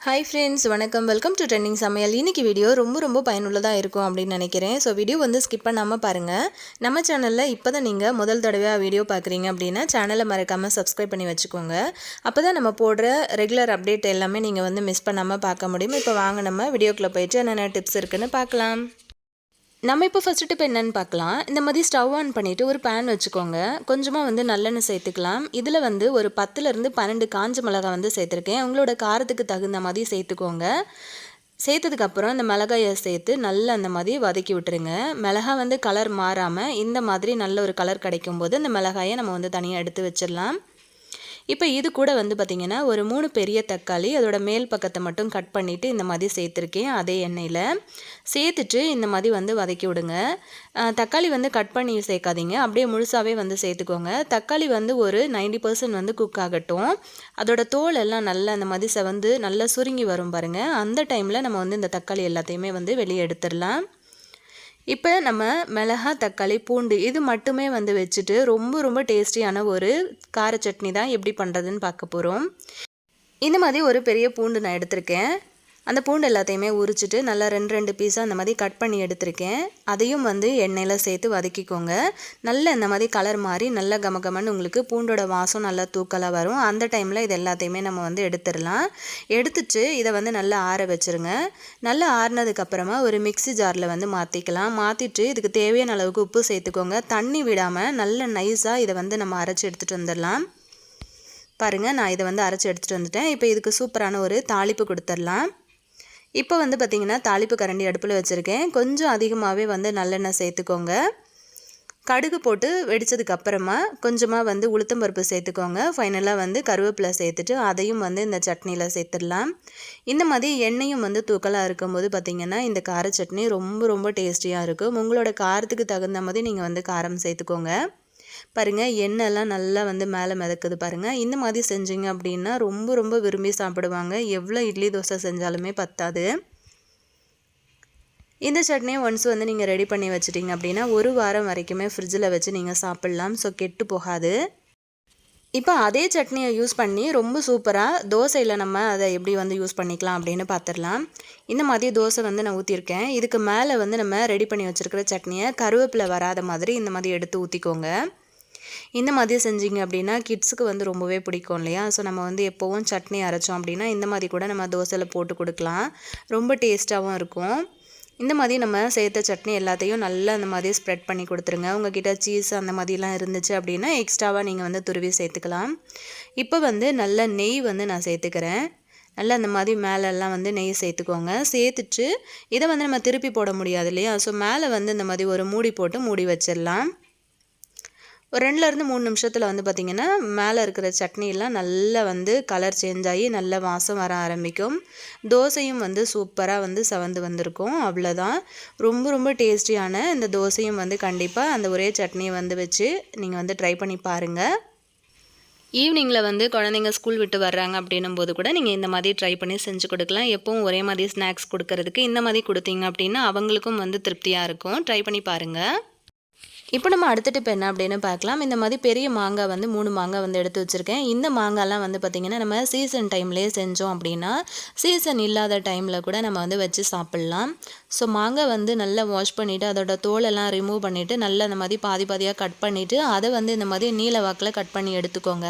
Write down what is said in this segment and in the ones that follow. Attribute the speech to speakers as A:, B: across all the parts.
A: Hi friends, வணக்கம். Welcome to trending சமையல். இன்னைக்கு வீடியோ ரொம்ப பயனுள்ளதா இருக்கும் அப்படின்னு நினைக்கிறேன். ஸோ வீடியோ வந்து ஸ்கிப் பண்ணாமல் பாருங்கள். நம்ம சேனலில் இப்போ தான் நீங்கள் முதல் தடவையாக வீடியோ பார்க்குறீங்க அப்படின்னா சேனலை மறக்காமல் சப்ஸ்கிரைப் பண்ணி வச்சுக்கோங்க. அப்போ தான் நம்ம போடுற ரெகுலர் அப்டேட் எல்லாமே நீங்கள் வந்து மிஸ் பண்ணாமல் பார்க்க முடியும். இப்போ வாங்க நம்ம வீடியோக்குள்ளே போயிட்டு என்னென்ன டிப்ஸ் இருக்குன்னு பார்க்கலாம். நம்ம இப்போ ஃபஸ்ட்டு டிப் என்னென்னு பார்க்கலாம். இந்த மாதிரி ஸ்டவ் ஆன் பண்ணிவிட்டு ஒரு பேன் வச்சுக்கோங்க. கொஞ்சமாக வந்து நல்லெண்ணெய் சேர்த்துக்கலாம். இதில் வந்து ஒரு 10லேருந்து 12 காஞ்ச மிளகாய் வந்து சேர்த்துருக்கேன். உங்களோட காரத்துக்கு தகுந்த மாதிரி சேர்த்துக்கோங்க. சேர்த்ததுக்கப்புறம் இந்த மிளகாயை சேர்த்து நல்லா அந்த மாதிரி வதக்கி விட்டுருங்க. மிளகாய் வந்து கலர் மாறாமல் இந்த மாதிரி நல்ல ஒரு கலர் கிடைக்கும்போது இந்த மிளகாயை நம்ம வந்து தனியாக எடுத்து வச்சிடலாம். இப்போ இது கூட வந்து பார்த்திங்கன்னா ஒரு 3 பெரிய தக்காளி அதோட மேல் பக்கத்தை மட்டும் கட் பண்ணிவிட்டு இந்த மாதிரி சேர்த்துருக்கேன். அதே எண்ணெயில் சேர்த்துட்டு இந்த மாதிரி வந்து வதக்கி விடுங்க. தக்காளி வந்து கட் பண்ணி சேர்க்காதீங்க, அப்படியே முழுசாகவே வந்து சேர்த்துக்கோங்க. தக்காளி வந்து ஒரு 90% வந்து குக் ஆகட்டும். அதோட தோல் எல்லாம் நல்லா அந்த மாதிரி செவந்து நல்லா சுருங்கி வரும் பாருங்கள். அந்த டைமில் நம்ம வந்து இந்த தக்காளி எல்லாத்தையுமே வந்து வெளியே எடுத்துடலாம். இப்போ நம்ம மிளகாய், தக்காளி, பூண்டு இது மட்டுமே வந்து வச்சுட்டு ரொம்ப டேஸ்டியான ஒரு கார சட்னி தான் எப்படி பண்ணுறதுன்னு பார்க்க போகிறோம். இந்த மாதிரி ஒரு பெரிய பூண்டு நான் எடுத்திருக்கேன். அந்த பூண்டு எல்லாத்தையுமே உரிச்சிட்டு நல்லா 2 பீஸாக அந்த மாதிரி கட் பண்ணி எடுத்திருக்கேன். அதையும் வந்து எண்ணெயில் சேர்த்து வதக்கிக்கோங்க. நல்ல இந்த மாதிரி கலர் மாறி நல்லா கமகமன்னு உங்களுக்கு பூண்டோட வாசம் நல்லா தூக்கலாக வரும். அந்த டைமில் இது எல்லாத்தையுமே நம்ம வந்து எடுத்துடலாம். எடுத்துட்டு இதை வந்து நல்லா ஆற வச்சுருங்க. நல்லா ஆறினதுக்கப்புறமா ஒரு மிக்ஸி ஜாரில் வந்து மாற்றிக்கலாம். மாற்றிட்டு இதுக்கு தேவையான அளவுக்கு உப்பு சேர்த்துக்கோங்க. தண்ணி விடாமல் நல்ல நைஸாக இதை வந்து நம்ம அரைச்சி எடுத்துகிட்டு வந்துடலாம். பாருங்கள், நான் இதை வந்து அரைச்சி எடுத்துகிட்டு வந்துட்டேன். இப்போ இதுக்கு சூப்பரான ஒரு தாளிப்பு கொடுத்துடலாம். இப்போ வந்து பார்த்திங்கன்னா தாளிப்பு கரண்டி அடுப்பில் வச்சுருக்கேன். கொஞ்சம் அதிகமாகவே வந்து நல்லெண்ணெய் சேர்த்துக்கோங்க. கடுகு போட்டு வெடித்ததுக்கப்புறமா கொஞ்சமாக வந்து உளுத்தம்பருப்பு சேர்த்துக்கோங்க. ஃபைனலாக வந்து கருவேப்பிலை சேர்த்துட்டு அதையும் வந்து இந்த சட்னியில் சேர்த்துடலாம். இந்த மாதிரி எண்ணெயும் வந்து தூக்கலாக இருக்கும்போது பார்த்திங்கன்னா இந்த கார சட்னி ரொம்ப டேஸ்டியாக இருக்கும். உங்களோட காரத்துக்கு தகுந்த மாதிரி நீங்கள் வந்து காரம் சேர்த்துக்கோங்க. பாருங்கள், எண்ணெய்லாம் நல்லா வந்து மேலே மிதக்குது பாருங்கள். இந்த மாதிரி செஞ்சிங்க அப்படின்னா ரொம்ப விரும்பி சாப்பிடுவாங்க. எவ்வளோ இட்லி தோசை செஞ்சாலுமே பத்தாது. இந்த சட்னியை ஒன்ஸ் வந்து நீங்கள் ரெடி பண்ணி வச்சிட்டிங்க அப்படின்னா 1 வாரம் வரைக்குமே ஃப்ரிட்ஜில் வச்சு நீங்கள் சாப்பிட்லாம். ஸோ கெட்டு போகாது. இப்போ அதே சட்னியை யூஸ் பண்ணி ரொம்ப சூப்பராக தோசையில் நம்ம அதை எப்படி வந்து யூஸ் பண்ணிக்கலாம் அப்படின்னு பார்த்துடலாம். இந்த மாதிரி தோசை வந்து நான் ஊற்றிருக்கேன். இதுக்கு மேலே வந்து நம்ம ரெடி பண்ணி வச்சுருக்கிற சட்னியை கருவேப்பிலை வராத மாதிரி இந்த மாதிரி எடுத்து ஊற்றிக்கோங்க. இந்த மாதிரி செஞ்சிங்க அப்படின்னா கிட்ஸுக்கு வந்து ரொம்பவே பிடிக்கும் இல்லையா? ஸோ நம்ம வந்து எப்போவும் சட்னி அரைச்சோம் அப்படின்னா இந்த மாதிரி கூட நம்ம தோசையில் போட்டு கொடுக்கலாம். ரொம்ப டேஸ்ட்டாகவும் இருக்கும். இந்த மாதிரி நம்ம சேர்த்த சட்னி எல்லாத்தையும் நல்லா அந்த மாதிரி ஸ்ப்ரெட் பண்ணி கொடுத்துருங்க. உங்ககிட்ட சீஸ் அந்த மாதிரிலாம் இருந்துச்சு அப்படின்னா எக்ஸ்ட்ராவாக நீங்கள் வந்து துருவி சேர்த்துக்கலாம். இப்போ வந்து நல்ல நெய் வந்து நான் சேர்த்துக்கிறேன். நல்லா அந்த மாதிரி மேலெல்லாம் வந்து நெய் சேர்த்துக்கோங்க. சேர்த்துட்டு இதை வந்து நம்ம திருப்பி போட முடியாது இல்லையா? ஸோ மேலே வந்து இந்த மாதிரி ஒரு மூடி போட்டு மூடி வச்சிடலாம். ஒரு 2லேருந்து 3 நிமிஷத்தில் வந்து பார்த்திங்கன்னா மேலே இருக்கிற சட்னியெல்லாம் நல்லா வந்து கலர் சேஞ்ச் ஆகி நல்ல வாசம் வர ஆரம்பிக்கும். தோசையும் வந்து சூப்பராக வந்து செவந்து வந்திருக்கும். அவ்வளோதான். ரொம்ப டேஸ்டியான இந்த தோசையும் வந்து கண்டிப்பாக அந்த ஒரே சட்னியை வந்து வச்சு நீங்கள் வந்து ட்ரை பண்ணி பாருங்கள். ஈவினிங்கில் வந்து குழந்தைங்க ஸ்கூல் விட்டு வர்றாங்க அப்படின்னும் போது கூட நீங்கள் இந்த மாதிரி ட்ரை பண்ணி செஞ்சு கொடுக்கலாம். எப்பவும் ஒரே மாதிரி ஸ்நாக்ஸ் கொடுக்கறதுக்கு இந்த மாதிரி கொடுத்தீங்க அப்படின்னா அவங்களுக்கும் வந்து திருப்தியாக இருக்கும். ட்ரை பண்ணி பாருங்கள். இப்போ நம்ம அடுத்த டிப் என்ன அப்படின்னு பார்க்கலாம். இந்த மாதிரி பெரிய மாங்காய் வந்து 3 மாங்காய் வந்து எடுத்து வச்சுருக்கேன். இந்த மாங்காய்லாம் வந்து பார்த்திங்கன்னா நம்ம சீசன் டைம்லேயே செஞ்சோம் அப்படின்னா சீசன் இல்லாத டைமில் கூட நம்ம வந்து வச்சு சாப்பிட்லாம். ஸோ மாங்காய் வந்து நல்லா வாஷ் பண்ணிவிட்டு அதோட தோலெல்லாம் ரிமூவ் பண்ணிவிட்டு நல்லா இந்த மாதிரி பாதியாக கட் பண்ணிவிட்டு அதை வந்து இந்த மாதிரி நீல வாக்கில் கட் பண்ணி எடுத்துக்கோங்க.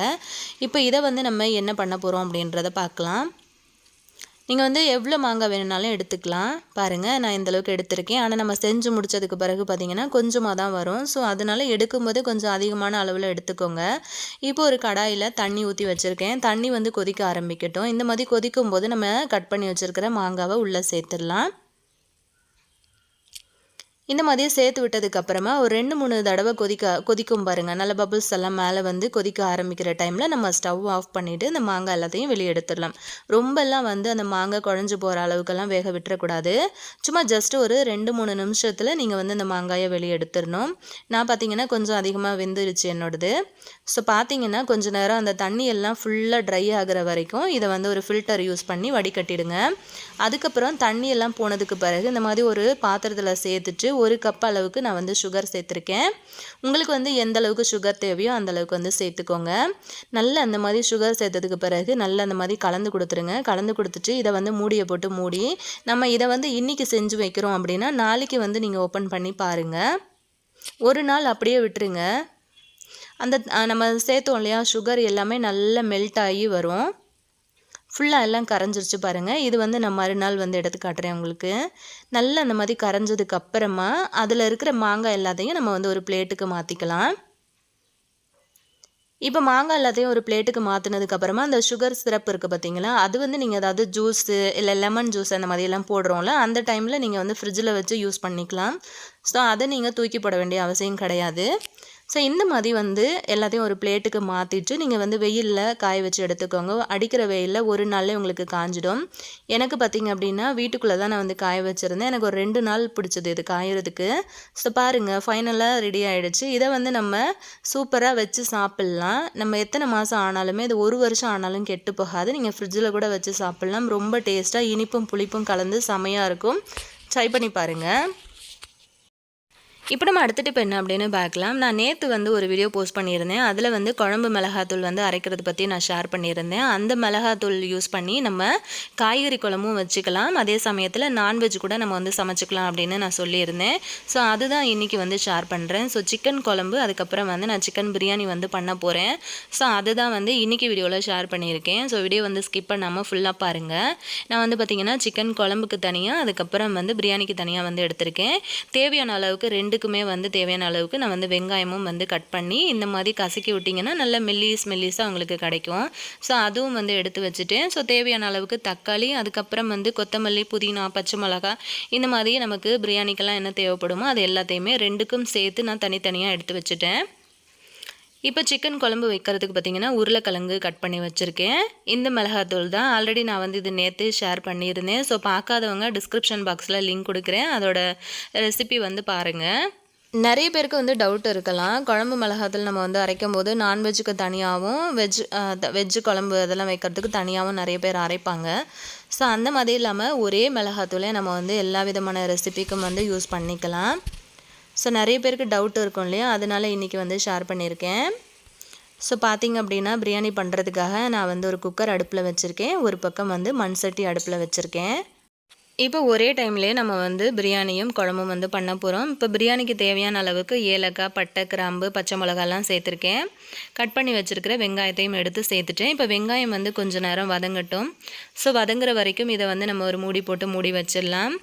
A: இப்போ இதை வந்து நம்ம என்ன பண்ண போகிறோம் அப்படின்றத பார்க்கலாம். நீங்கள் வந்து எவ்வளோ மாங்காய் வேணுனாலும் எடுத்துக்கலாம். பாருங்கள், நான் இந்தளவுக்கு எடுத்திருக்கேன். ஆனால் நம்ம செஞ்சு முடித்ததுக்கு பிறகு பார்த்திங்கன்னா கொஞ்சமாக தான் வரும். ஸோ அதனால் எடுக்கும்போது கொஞ்சம் அதிகமான அளவில் எடுத்துக்கோங்க. இப்போ ஒரு கடாயில் தண்ணி ஊற்றி வச்சுருக்கேன். தண்ணி வந்து கொதிக்க ஆரம்பிக்கட்டும். இந்த மாதிரி கொதிக்கும் போது நம்ம கட் பண்ணி வச்சுருக்கிற மாங்காவை உள்ளே சேர்த்துடலாம். இந்த மாதிரியே சேர்த்து விட்டதுக்கப்புறமா ஒரு 2-3 தடவை கொதிக்கும் பாருங்கள். நல்ல பபிள்ஸ் எல்லாம் மேலே வந்து கொதிக்க ஆரம்பிக்கிற டைமில் நம்ம ஸ்டவ் ஆஃப் பண்ணிவிட்டு இந்த மாங்காய் எல்லாத்தையும் வெளியே எடுத்துடலாம். ரொம்பலாம் வந்து அந்த மாங்காய் குழஞ்சி போகிற அளவுக்கெல்லாம் வேக விட்டுறக்கூடாது. சும்மா ஜஸ்ட் ஒரு 2-3 நிமிஷத்தில் நீங்கள் வந்து இந்த மாங்காயை வெளியே எடுத்துடணும். நான் பார்த்திங்கன்னா கொஞ்சம் அதிகமாக வெந்துருச்சு என்னோடது. ஸோ பார்த்திங்கன்னா கொஞ்சம் நேரம் அந்த தண்ணி எல்லாம் ஃபுல்லாக ட்ரை ஆகிற வரைக்கும் இதை வந்து ஒரு ஃபில்டர் யூஸ் பண்ணி வடிகட்டிடுங்க. அதுக்கப்புறம் தண்ணி எல்லாம் போனதுக்கு பிறகு இந்த மாதிரி ஒரு பாத்திரத்தில் சேர்த்துட்டு 1 கப் அளவுக்கு நான் வந்து சுகர் சேர்த்துருக்கேன். உங்களுக்கு வந்து எந்த அளவுக்கு சுகர் தேவையோ அந்த அளவுக்கு வந்து சேர்த்துக்கோங்க. நல்லா அந்த மாதிரி சுகர் சேர்த்ததுக்கு பிறகு நல்லா அந்த மாதிரி கலந்து கொடுத்துருங்க. கலந்து கொடுத்துட்டு இதை வந்து மூடியை போட்டு மூடி நம்ம இதை வந்து இன்றைக்கி செஞ்சு வைக்கிறோம் அப்படின்னா நாளைக்கு வந்து நீங்கள் ஓப்பன் பண்ணி பாருங்கள். ஒரு நாள் அப்படியே விட்டுருங்க. அந்த நம்ம சேர்த்தோம் இல்லையா சுகர் எல்லாமே நல்லா மெல்ட் ஆகி வரும். ஃபுல்லாக எல்லாம் கரைஞ்சிருச்சு பாருங்கள். இது வந்து நான் மறுநாள் வந்து எடுத்து காட்டுறேன் உங்களுக்கு. நல்லா அந்த மாதிரி கரைஞ்சதுக்கு அப்புறமா அதில் இருக்கிற மாங்காய் எல்லாத்தையும் நம்ம வந்து ஒரு பிளேட்டுக்கு மாற்றிக்கலாம். இப்போ மாங்காய் எல்லாத்தையும் ஒரு பிளேட்டுக்கு மாற்றினதுக்கப்புறமா அந்த சுகர் சிரப் இருக்குது பார்த்தீங்களா, அது வந்து நீங்கள் ஏதாவது ஜூஸு இல்லை லெமன் ஜூஸ் அந்த மாதிரியெல்லாம் போடுறோம்ல, அந்த டைமில் நீங்கள் வந்து ஃப்ரிட்ஜில் வச்சு யூஸ் பண்ணிக்கலாம். ஸோ அதை நீங்கள் தூக்கி போட வேண்டிய அவசியம் கிடையாது. ஸோ இந்த மாதிரி வந்து எல்லாத்தையும் ஒரு பிளேட்டுக்கு மாற்றிட்டு நீங்கள் வந்து வெயிலில் காய வச்சு எடுத்துக்கோங்க. அடிக்கிற வெயிலில் ஒரு நாள்லேயே உங்களுக்கு காஞ்சிடும். எனக்கு பார்த்திங்க அப்படின்னா வீட்டுக்குள்ளே தான் நான் வந்து காய வச்சுருந்தேன். எனக்கு ஒரு 2 நாள் பிடிச்சது இது காயறதுக்கு. ஸோ பாருங்கள் ஃபைனலாக ரெடி ஆகிடுச்சு. இதை வந்து நம்ம சூப்பராக வச்சு சாப்பிட்லாம். நம்ம எத்தனை மாதம் ஆனாலுமே இது 1 வருஷம் ஆனாலும் கெட்டு போகாது. நீங்கள் ஃப்ரிட்ஜில் கூட வச்சு சாப்பிட்லாம். ரொம்ப டேஸ்ட்டாக இனிப்பும் புளிப்பும் கலந்து செமையாக இருக்கும். ட்ரை பண்ணி பாருங்கள். இப்போ நம்ம அடுத்த டிப் என்ன அப்படின்னு பார்க்கலாம். நான் நேற்று வந்து ஒரு வீடியோ போஸ்ட் பண்ணியிருந்தேன். அதில் வந்து குழம்பு மிளகாத்தூள் வந்து அரைக்கிறது பற்றி நான் ஷேர் பண்ணியிருந்தேன். அந்த மிளகாத்தூள் யூஸ் பண்ணி நம்ம காய்கறி குழம்பும் வச்சுக்கலாம். அதே சமயத்தில் நான்வெஜ் கூட நம்ம வந்து சமைச்சிக்கலாம் அப்படின்னு நான் சொல்லியிருந்தேன். ஸோ அதுதான் இன்றைக்கி வந்து ஷேர் பண்ணுறேன். ஸோ சிக்கன் குழம்பு அதுக்கப்புறம் வந்து நான் சிக்கன் பிரியாணி வந்து பண்ண போகிறேன். ஸோ அதுதான் வந்து இன்றைக்கி வீடியோவில் ஷேர் பண்ணியிருக்கேன். ஸோ வீடியோ வந்து ஸ்கிப் பண்ணாமல் ஃபுல்லாக பாருங்கள். நான் வந்து பார்த்திங்கன்னா சிக்கன் குழம்புக்கு தனியாக அதுக்கப்புறம் வந்து பிரியாணிக்கு தனியாக வந்து எடுத்திருக்கேன். தேவையான அளவுக்கு 2க்குமே வந்து தேவையான அளவுக்கு நான் வந்து வெங்காயமும் வந்து கட் பண்ணி இந்த மாதிரி கசக்கி விட்டிங்கன்னா நல்லா மெல்லிஸாக உங்களுக்கு கிடைக்கும். ஸோ அதுவும் வந்து எடுத்து வச்சுட்டேன். ஸோ தேவையான அளவுக்கு தக்காளி அதுக்கப்புறம் வந்து கொத்தமல்லி புதினா பச்சை மிளகாய் இந்த மாதிரி நமக்கு பிரியாணிக்கெல்லாம் என்ன தேவைப்படுமோ அது எல்லாத்தையுமே 2க்கும் சேர்த்து நான் தனித்தனியாக எடுத்து வச்சுட்டேன். இப்போ சிக்கன் குழம்பு வைக்கிறதுக்கு பார்த்திங்கன்னா உருளைக்கிழங்கு கட் பண்ணி வச்சுருக்கேன். இந்த மிளகாத்தூள் தான் ஆல்ரெடி நான் வந்து இது நேற்று ஷேர் பண்ணியிருந்தேன். ஸோ பார்க்காதவங்க டிஸ்கிரிப்ஷன் பாக்ஸில் லிங்க் கொடுக்குறேன். அதோட ரெசிபி வந்து பாருங்கள். நிறைய பேருக்கு வந்து டவுட் இருக்கலாம். குழம்பு மிளகாத்தூள் நம்ம வந்து அரைக்கும் போது நான்வெஜ்ஜுக்கு தனியாகவும் வெஜ்ஜு குழம்பு அதெல்லாம் வைக்கிறதுக்கு தனியாகவும் நிறைய பேர் அரைப்பாங்க. ஸோ அந்த மாதிரி இல்லாமல் ஒரே மிளகாத்தூளே நம்ம வந்து எல்லா விதமான ரெசிபிக்கும் வந்து யூஸ் பண்ணிக்கலாம். ஸோ நிறைய பேருக்கு டவுட் இருக்கும் இல்லையா, அதனால் இன்றைக்கி வந்து ஷேர் பண்ணியிருக்கேன். ஸோ பார்த்திங்க அப்படின்னா பிரியாணி பண்ணுறதுக்காக நான் வந்து ஒரு குக்கர் அடுப்பில் வச்சுருக்கேன். ஒரு பக்கம் வந்து மண் சட்டி அடுப்பில் வச்சுருக்கேன். இப்போ ஒரே டைம்லேயே நம்ம வந்து பிரியாணியும் குழம்பும் வந்து பண்ண போகிறோம். இப்போ பிரியாணிக்கு தேவையான அளவுக்கு ஏலக்காய் பட்டை கிராம்பு பச்சை மிளகாலாம் சேர்த்துருக்கேன். கட் பண்ணி வச்சுருக்கிற வெங்காயத்தையும் எடுத்து சேர்த்துட்டேன். இப்போ வெங்காயம் வந்து கொஞ்சம் நேரம் வதங்கட்டும். ஸோ வதங்குற வரைக்கும் இதை வந்து நம்ம ஒரு மூடி போட்டு மூடி வச்சிடலாம்.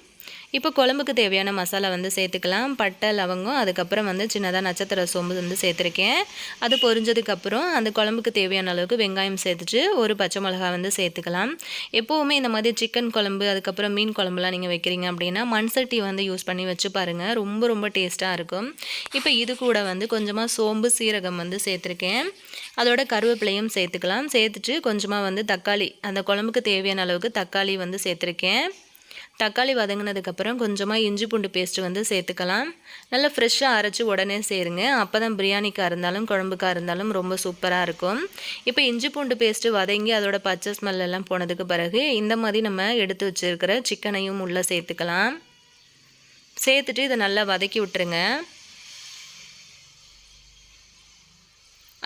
A: இப்போ குழம்புக்கு தேவையான மசாலா வந்து சேர்த்துக்கலாம். பட்டை லவங்கம் அதுக்கப்புறம் வந்து சின்னதாக நட்சத்திர சோம்பு வந்து சேர்த்துருக்கேன். அது பொரிஞ்சதுக்கப்புறம் அந்த குழம்புக்கு தேவையான அளவுக்கு வெங்காயம் சேர்த்துட்டு ஒரு பச்சை மிளகா வந்து சேர்த்துக்கலாம். எப்போவுமே இந்த மாதிரி சிக்கன் குழம்பு அதுக்கப்புறம் மீன் குழம்புலாம் நீங்கள் வைக்கிறீங்க அப்படின்னா மண் சட்டி வந்து யூஸ் பண்ணி வச்சு பாருங்கள். ரொம்ப ரொம்ப டேஸ்ட்டாக இருக்கும். இப்போ இது கூட வந்து கொஞ்சமாக சோம்பு சீரகம் வந்து சேர்த்துருக்கேன். அதோட கருவேப்பிலையும் சேர்த்துக்கலாம். சேர்த்துட்டு கொஞ்சமாக வந்து தக்காளி அந்த குழம்புக்கு தேவையான அளவுக்கு தக்காளி வந்து சேர்த்துருக்கேன். தக்காளி வதங்கினதுக்கப்புறம் கொஞ்சமாக இஞ்சி பூண்டு பேஸ்ட்டு வந்து சேர்த்துக்கலாம். நல்லா ஃப்ரெஷ்ஷாக அரைச்சி உடனே சேருங்க. அப்போ தான் பிரியாணிக்காக இருந்தாலும் குழம்புக்காக இருந்தாலும் ரொம்ப சூப்பராக இருக்கும். இப்போ இஞ்சி பூண்டு பேஸ்ட்டு வதங்கி அதோட பச்சை ஸ்மெல் எல்லாம் போனதுக்கு பிறகு இந்த மாதிரி நம்ம எடுத்து வச்சுருக்கிற சிக்கனையும் உள்ளே சேர்த்துக்கலாம். சேர்த்துட்டு இதை நல்லா வதக்கி விட்டுருங்க.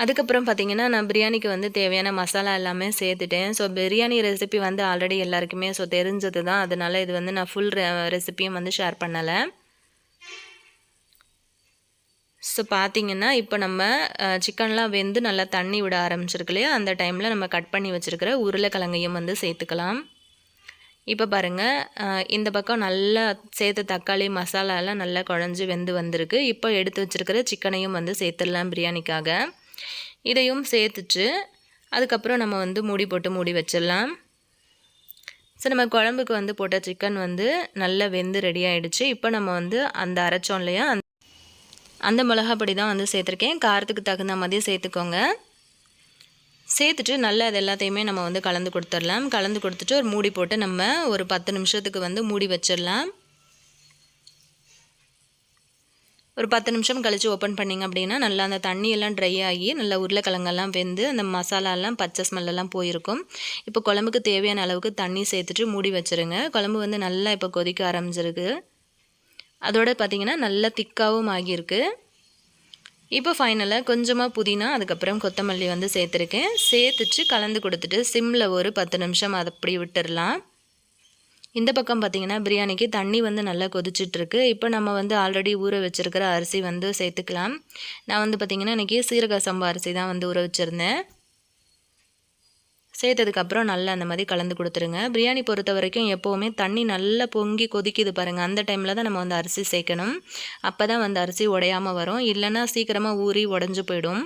A: அதுக்கப்புறம் பார்த்திங்கன்னா நான் பிரியாணிக்கு வந்து தேவையான மசாலா எல்லாமே சேர்த்துட்டேன். ஸோ பிரியாணி ரெசிபி வந்து ஆல்ரெடி எல்லாருக்குமே தெரிஞ்சது தான். அதனால் இது வந்து நான் ஃபுல் ரெசிப்பியும் வந்து ஷேர் பண்ணலை. ஸோ பார்த்திங்கன்னா இப்போ நம்ம சிக்கன்லாம் வெந்து நல்லா தண்ணி விட ஆரம்பிச்சிருக்கு இல்லையா, அந்த டைமில் நம்ம கட் பண்ணி வச்சுருக்கிற உருளைக்கிழங்கையும் வந்து சேர்த்துக்கலாம். இப்போ பாருங்கள் இந்த பக்கம் நல்லா சேர்த்த தக்காளி மசாலாலாம் நல்லா குழஞ்சி வெந்து வந்திருக்கு. இப்போ எடுத்து வச்சுருக்கிற சிக்கனையும் வந்து சேர்த்துடலாம் பிரியாணிக்காக. இதையும் சேர்த்துட்டு அதுக்கப்புறம் நம்ம வந்து மூடி போட்டு மூடி வச்சிடலாம். ஸோ நம்ம குழம்புக்கு வந்து போட்ட சிக்கன் வந்து நல்லா வெந்து ரெடி ஆகிடுச்சு. இப்போ நம்ம வந்து அந்த அரைச்சோம் இல்லையா அந்த மிளகாப்பொடி தான் வந்து சேர்த்துருக்கேன். காரத்துக்கு தகுந்த மாதிரி சேர்த்துக்கோங்க. சேர்த்துட்டு நல்லா அது எல்லாத்தையுமே நம்ம வந்து கலந்து கொடுத்துடலாம். கலந்து கொடுத்துட்டு ஒரு மூடி போட்டு நம்ம ஒரு 10 நிமிஷத்துக்கு வந்து மூடி வச்சிடலாம். ஒரு 10 நிமிஷம் கழித்து ஓப்பன் பண்ணிங்க அப்படின்னா நல்லா அந்த தண்ணியெல்லாம் ட்ரை ஆகி நல்லா உருளைக்கிழங்கெல்லாம் வெந்து அந்த மசாலாலாம் பச்சை ஸ்மெல்லாம் போயிருக்கும். இப்போ குழம்புக்கு தேவையான அளவுக்கு தண்ணி சேர்த்துட்டு மூடி வச்சுருங்க. குழம்பு வந்து நல்லா இப்போ கொதிக்க ஆரம்பிச்சிருக்கு. அதோட பார்த்திங்கன்னா நல்லா திக்காகவும் ஆகியிருக்கு. இப்போ ஃபைனலாக கொஞ்சமாக புதினா அதுக்கப்புறம் கொத்தமல்லி வந்து சேர்த்துருக்கேன். சேர்த்துச்சு கலந்து கொடுத்துட்டு சிம்மில் ஒரு 10 நிமிஷம் அதை அப்படி விட்டுடலாம். இந்த பக்கம் பார்த்திங்கன்னா பிரியாணிக்கு தண்ணி வந்து நல்லா கொதிச்சிட்ருக்கு. இப்போ நம்ம வந்து ஆல்ரெடி ஊற வச்சுருக்கிற அரிசி வந்து சேர்த்துக்கலாம். நான் வந்து பார்த்திங்கன்னா இன்றைக்கி சீரக சம்பா அரிசி தான் வந்து ஊற வச்சுருந்தேன். சேர்த்ததுக்கப்புறம் நல்லா அந்த மாதிரி கலந்து கொடுத்துருங்க. பிரியாணி பொறுத்த வரைக்கும் எப்போவுமே தண்ணி நல்லா பொங்கி கொதிக்குது பாருங்கள், அந்த டைமில் தான் நம்ம வந்து அரிசி சேர்க்கணும். அப்போ தான் வந்து அரிசி உடையாமல் வரும், இல்லைன்னா சீக்கிரமாக ஊறி உடஞ்சி போயிடும்.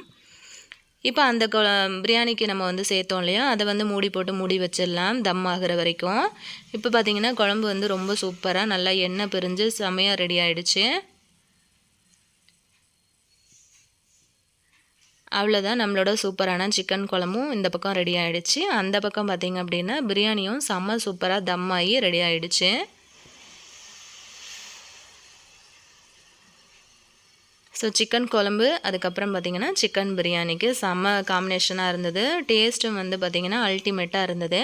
A: இப்போ அந்த பிரியாணிக்கு நம்ம வந்து சேர்த்தோம் இல்லையா, அதை வந்து மூடி போட்டு மூடி வச்சிடலாம் தம் ஆகிற வரைக்கும். இப்போ பார்த்திங்கன்னா குழம்பு வந்து ரொம்ப சூப்பராக நல்லா எண்ணெய் பிரிஞ்சு செமையாக ரெடி ஆகிடுச்சு. அவ்வளோதான், நம்மளோட சூப்பரான சிக்கன் குழம்பும் இந்த பக்கம் ரெடி ஆகிடுச்சு. அந்த பக்கம் பார்த்திங்க அப்படின்னா பிரியாணியும் செம்ம சூப்பராக தம் ஆகி ரெடி ஆகிடுச்சு. ஸோ சிக்கன் குழம்பு அதுக்கப்புறம் பார்த்திங்கன்னா சிக்கன் பிரியாணிக்கு செம்ம காம்பினேஷனாக இருந்தது. டேஸ்ட்டும் வந்து பார்த்திங்கன்னா அல்டிமேட்டாக இருந்தது.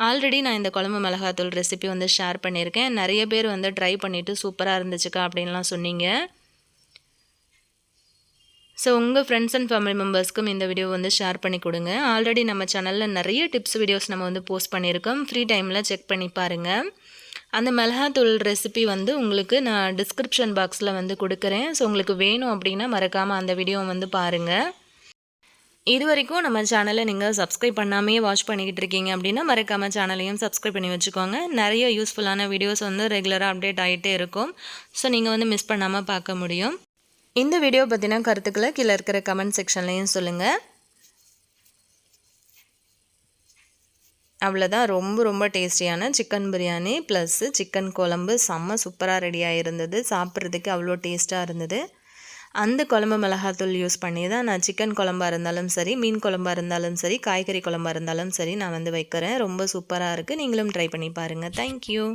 A: ஆல்ரெடி நான் இந்த குழம்பு மிளகாத்தூள் ரெசிபி வந்து ஷேர் பண்ணியிருக்கேன். நிறைய பேர் வந்து ட்ரை பண்ணிவிட்டு சூப்பராக இருந்துச்சுக்கா அப்படின்லாம் சொன்னீங்க. ஸோ உங்கள் ஃப்ரெண்ட்ஸ் அண்ட் ஃபேமிலி மெம்பர்ஸ்க்கும் இந்த வீடியோ வந்து ஷேர் பண்ணி கொடுங்க. ஆல்ரெடி நம்ம சேனலில் நிறைய டிப்ஸ் வீடியோஸ் நம்ம வந்து போஸ்ட் பண்ணியிருக்கோம். ஃப்ரீ டைமில் செக் பண்ணி பாருங்கள். அந்த மிளகாத்தூள் ரெசிபி வந்து உங்களுக்கு நான் டிஸ்கிரிப்ஷன் பாக்ஸில் வந்து கொடுக்குறேன். ஸோ உங்களுக்கு வேணும் அப்படின்னா மறக்காமல் அந்த வீடியோவை வந்து பாருங்கள். இது வரைக்கும் நம்ம சேனலை நீங்கள் சப்ஸ்கிரைப் பண்ணாமே வாட்ச் பண்ணிக்கிட்டு இருக்கீங்க அப்படின்னா மறக்காமல் சேனலையும் சப்ஸ்கிரைப் பண்ணி வச்சுக்கோங்க. நிறைய யூஸ்ஃபுல்லான வீடியோஸ் வந்து ரெகுலராக அப்டேட் ஆகிட்டே இருக்கும். ஸோ நீங்கள் வந்து மிஸ் பண்ணாமல் பார்க்க முடியும். இந்த வீடியோ பற்றின கருத்துக்களை கீழே இருக்கிற கமெண்ட் செக்ஷன்லையும் சொல்லுங்கள். அவ்வளோதான், ரொம்ப டேஸ்டியான சிக்கன் பிரியாணி ப்ளஸ் சிக்கன் குழம்பு செம்ம சூப்பராக ரெடியாக இருந்தது. சாப்பிட்றதுக்கு அவ்வளோ டேஸ்ட்டாக இருந்தது. அந்த குழம்பு மிளகாத்தூள் யூஸ் பண்ணி தான் நான் சிக்கன் குழம்பாக இருந்தாலும் சரி, மீன் குழம்பாக இருந்தாலும் சரி, காய்கறி குழம்பாக இருந்தாலும் சரி நான் வந்து வைக்கிறேன். ரொம்ப சூப்பராக இருக்குது. நீங்களும் ட்ரை பண்ணி பாருங்கள். தேங்க்யூ.